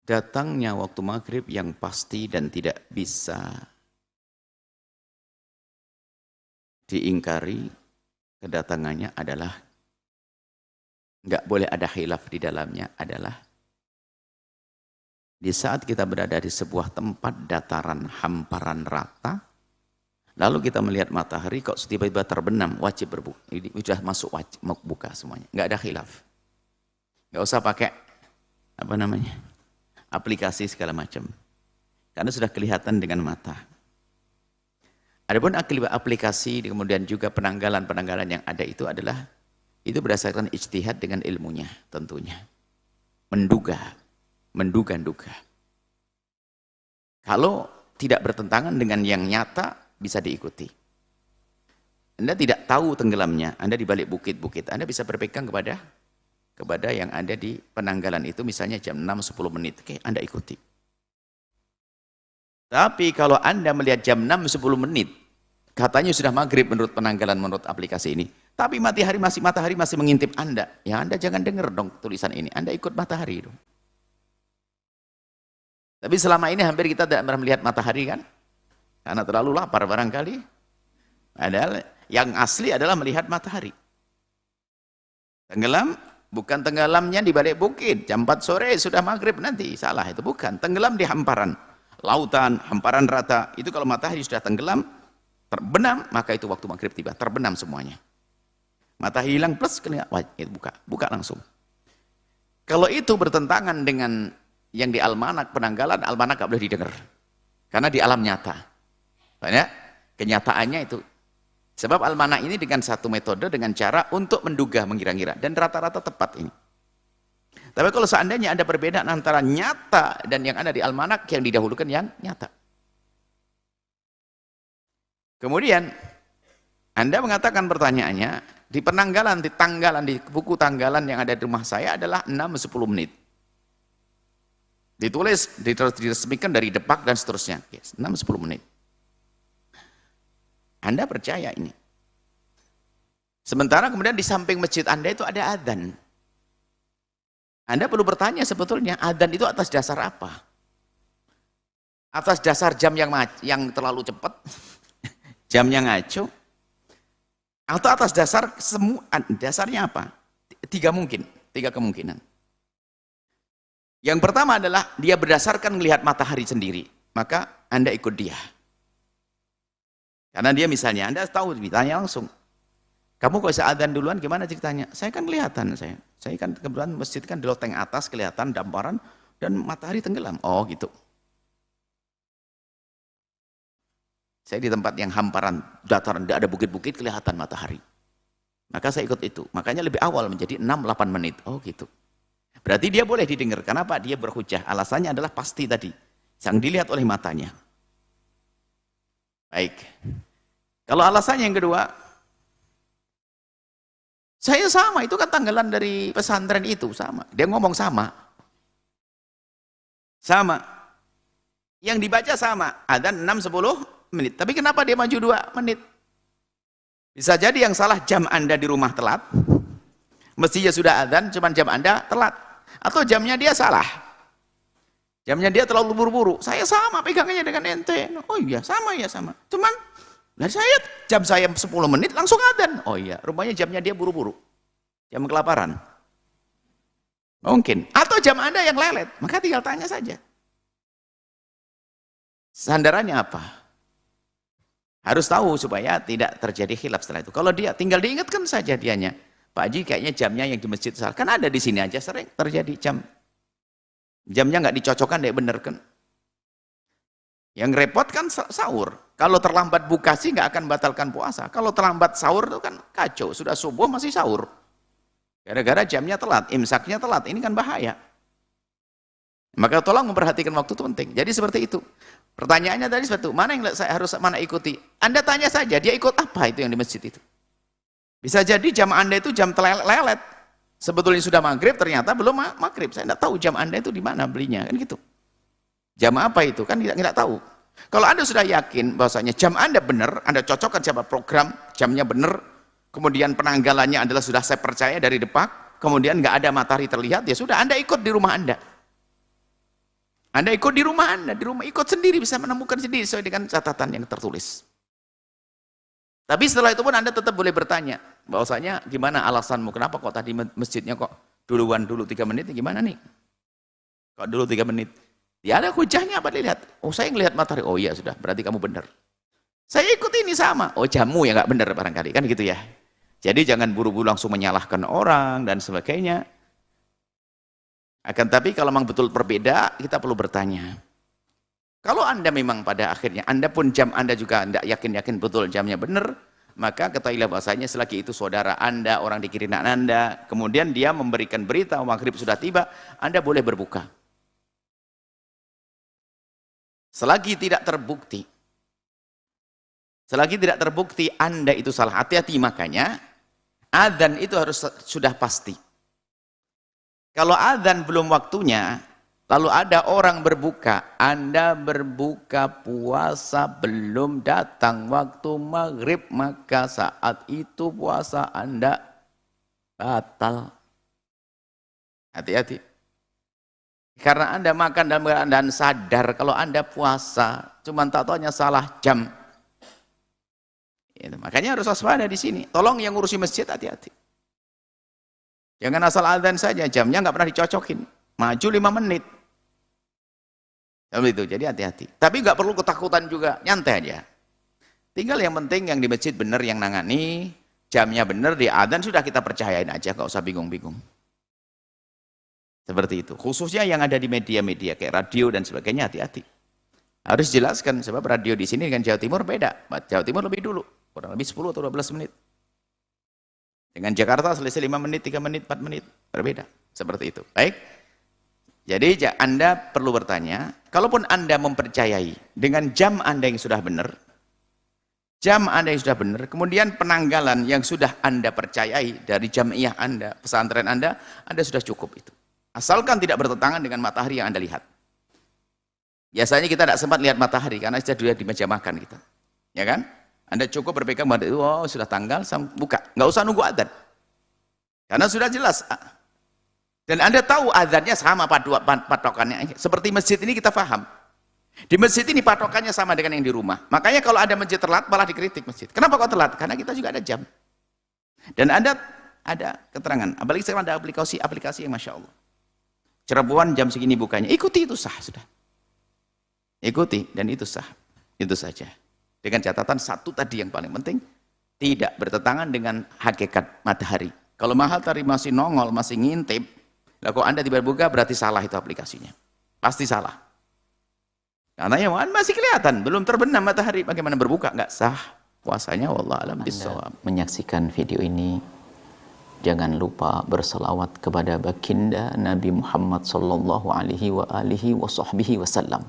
datangnya waktu maghrib yang pasti dan tidak bisa diingkari, kedatangannya adalah, nggak boleh ada khilaf di dalamnya, adalah di saat kita berada di sebuah tempat dataran hamparan rata, lalu kita melihat matahari kok tiba-tiba terbenam, wajib berbuka. Ini sudah masuk wajib buka semuanya, nggak ada khilaf. Nggak usah pakai apa namanya, aplikasi segala macam, karena sudah kelihatan dengan mata. Adapun aplikasi kemudian juga penanggalan-penanggalan yang ada itu adalah itu berdasarkan ijtihad dengan ilmunya tentunya, menduga-duga. Kalau tidak bertentangan dengan yang nyata bisa diikuti. Anda tidak tahu tenggelamnya, Anda di balik bukit-bukit, Anda bisa berpegang kepada yang ada di penanggalan itu, misalnya jam 6-10 menit, oke, Anda ikuti. Tapi kalau Anda melihat jam 6-10 menit, katanya sudah maghrib menurut penanggalan, menurut aplikasi ini, tapi matahari masih mengintip Anda, ya Anda jangan dengar dong tulisan ini, Anda ikut matahari dong. Tapi selama ini hampir kita tidak pernah melihat matahari kan, karena terlalu lapar barangkali. Padahal yang asli adalah melihat matahari. Tenggelam, bukan tenggelamnya di balik bukit, jam 4 sore sudah maghrib nanti, salah itu, bukan. Tenggelam di hamparan lautan, hamparan rata, itu kalau matahari sudah tenggelam, terbenam, maka itu waktu maghrib tiba, terbenam semuanya. Matahari hilang plus itu buka langsung. Kalau itu bertentangan dengan yang di almanak penanggalan, almanak gak boleh didengar, karena di alam nyata, banyak kenyataannya itu. Sebab almanak ini dengan satu metode, dengan cara untuk menduga, mengira-ngira, dan rata-rata tepat ini. Tapi kalau seandainya ada perbedaan antara nyata dan yang ada di almanak, yang didahulukan yang nyata. Kemudian Anda mengatakan pertanyaannya, di penanggalan, di tanggalan, di buku tanggalan yang ada di rumah saya adalah 6-10 menit. Ditulis, diresmikan dari Depak dan seterusnya. Yes, 6-10 menit. Anda percaya ini. Sementara kemudian di samping masjid Anda itu ada adzan. Anda perlu bertanya sebetulnya, adzan itu atas dasar apa? Atas dasar jam yang terlalu cepat, jamnya ngaco, atau atas dasar dasarnya apa? Tiga kemungkinan. Yang pertama adalah dia berdasarkan melihat matahari sendiri, maka Anda ikut dia. Karena dia misalnya, Anda tahu, ditanya langsung, kamu kok bisa adzan duluan, gimana ceritanya? Saya kan kelihatan, saya kan kebetulan masjid kan di loteng atas, kelihatan damparan, dan matahari tenggelam. Oh gitu. Saya di tempat yang hamparan, dataran, tidak ada bukit-bukit, kelihatan matahari. Maka saya ikut itu. Makanya lebih awal menjadi 6-8 menit. Oh gitu. Berarti dia boleh didengar. Kenapa? Dia berhujjah. Alasannya adalah pasti tadi. Yang dilihat oleh matanya. Baik. Kalau alasannya yang kedua, saya sama, itu kan tanggalan dari pesantren itu, sama. Dia ngomong sama. Sama. Yang dibaca sama, adzan 6-10 menit. Tapi kenapa dia maju 2 menit? Bisa jadi yang salah jam Anda di rumah telat. Mestinya sudah adzan, cuman jam Anda telat. Atau jamnya dia salah. Jamnya dia terlalu buru-buru. Saya sama pegangannya dengan ente. Oh iya, sama ya sama. Cuman nah jam saya 10 menit langsung adzan. Oh iya, rupanya jamnya dia buru-buru. Jam kelaparan. Mungkin. Atau jam Anda yang lelet. Maka tinggal tanya saja. Sandarannya apa? Harus tahu supaya tidak terjadi khilaf setelah itu. Kalau dia tinggal diingatkan saja dianya. Pak Haji kayaknya jamnya yang di masjid salah. Kan ada di sini aja sering terjadi jamnya nggak dicocokkan, dia bener kan. Yang repot kan sahur. Kalau terlambat buka sih nggak akan batalkan puasa. Kalau terlambat sahur itu kan kacau. Sudah subuh masih sahur. Gara-gara jamnya telat, imsaknya telat. Ini kan bahaya. Maka tolong memperhatikan waktu itu penting. Jadi seperti itu. Pertanyaannya tadi seperti itu. Mana yang saya harus mana ikuti? Anda tanya saja, dia ikut apa itu yang di masjid itu? Bisa jadi jam Anda itu jam lelet. Sebetulnya sudah maghrib, ternyata belum maghrib. Saya tidak tahu jam Anda itu di mana belinya. Kan gitu. Jam apa itu? Kan tidak tahu. Kalau Anda sudah yakin bahwasanya jam Anda benar, Anda cocokkan siapa program, jamnya benar, kemudian penanggalannya adalah sudah saya percaya dari Depak, kemudian nggak ada matahari terlihat, ya sudah Anda ikut di rumah Anda. Anda ikut di rumah Anda, di rumah ikut sendiri, bisa menemukan sendiri sesuai dengan catatan yang tertulis. Tapi setelah itu pun Anda tetap boleh bertanya, bahwasanya gimana alasanmu, kenapa kok tadi masjidnya kok duluan dulu 3 menit, gimana nih? Kok dulu 3 menit? Ya ada hujahnya apa dilihat? Oh saya ngelihat matahari, oh iya sudah, berarti kamu benar. Saya ikut ini sama, oh jamu ya nggak benar barangkali, kan gitu ya. Jadi jangan buru-buru langsung menyalahkan orang dan sebagainya. Akan tapi kalau memang betul berbeda, kita perlu bertanya. Kalau Anda memang pada akhirnya, Anda pun jam Anda juga tidak yakin-yakin betul jamnya benar, maka ketahuilah bahasanya selagi itu saudara Anda, orang di kiri kanan Anda, kemudian dia memberikan berita, maghrib sudah tiba, Anda boleh berbuka. Selagi tidak terbukti, Anda itu salah, hati-hati. Makanya, adzan itu harus sudah pasti. Kalau adzan belum waktunya, lalu ada orang berbuka, Anda berbuka puasa belum datang waktu maghrib, maka saat itu puasa Anda batal. Hati-hati. Karena Anda makan dan sadar kalau Anda puasa, cuma tak taunya salah jam. Itu. Makanya harus waspada di sini. Tolong yang ngurusi masjid hati-hati. Jangan asal adzan saja, jamnya nggak pernah dicocokin. Maju 5 menit. Itu, jadi hati-hati. Tapi nggak perlu ketakutan juga, nyantai aja. Tinggal yang penting yang di masjid benar yang nangani, jamnya benar, di adzan sudah kita percayain aja, nggak usah bingung-bingung. Seperti itu. Khususnya yang ada di media-media kayak radio dan sebagainya, hati-hati. Harus jelaskan sebab radio di sini dengan Jawa Timur beda. Jawa Timur lebih dulu, kurang lebih 10 atau 12 menit. Dengan Jakarta selesai 5 menit, 3 menit, 4 menit, berbeda. Seperti itu. Baik. Jadi Anda perlu bertanya, kalaupun Anda mempercayai dengan jam Anda yang sudah benar, kemudian penanggalan yang sudah Anda percayai dari jamiah Anda, pesantren Anda sudah cukup itu. Asalkan tidak bertentangan dengan matahari yang Anda lihat. Biasanya kita tidak sempat lihat matahari karena sudah di meja makan kita. Ya kan? Anda cukup berpegang pada itu, oh sudah tanggal, buka. Nggak usah nunggu adzan. Karena sudah jelas. Dan Anda tahu adzannya sama patokannya. Seperti masjid ini kita paham. Di masjid ini patokannya sama dengan yang di rumah. Makanya kalau ada masjid telat, malah dikritik masjid. Kenapa kok telat? Karena kita juga ada jam. Dan Anda ada keterangan. Apalagi sekarang ada aplikasi yang Masya Allah. Cirebon jam segini bukanya. Ikuti itu sah sudah. Ikuti dan itu sah. Itu saja. Dengan catatan satu tadi yang paling penting, tidak bertentangan dengan hakikat matahari. Kalau matahari masih nongol, masih ngintip, lah kok Anda tiba-tiba buka, berarti salah itu aplikasinya. Pasti salah. Karena ya masih kelihatan, belum terbenam matahari, bagaimana berbuka? Nggak sah puasanya, wallah alam bisawab. Menyaksikan video ini, jangan lupa berselawat kepada baginda Nabi Muhammad sallallahu alaihi wa alihi wa sahbihi wasallam.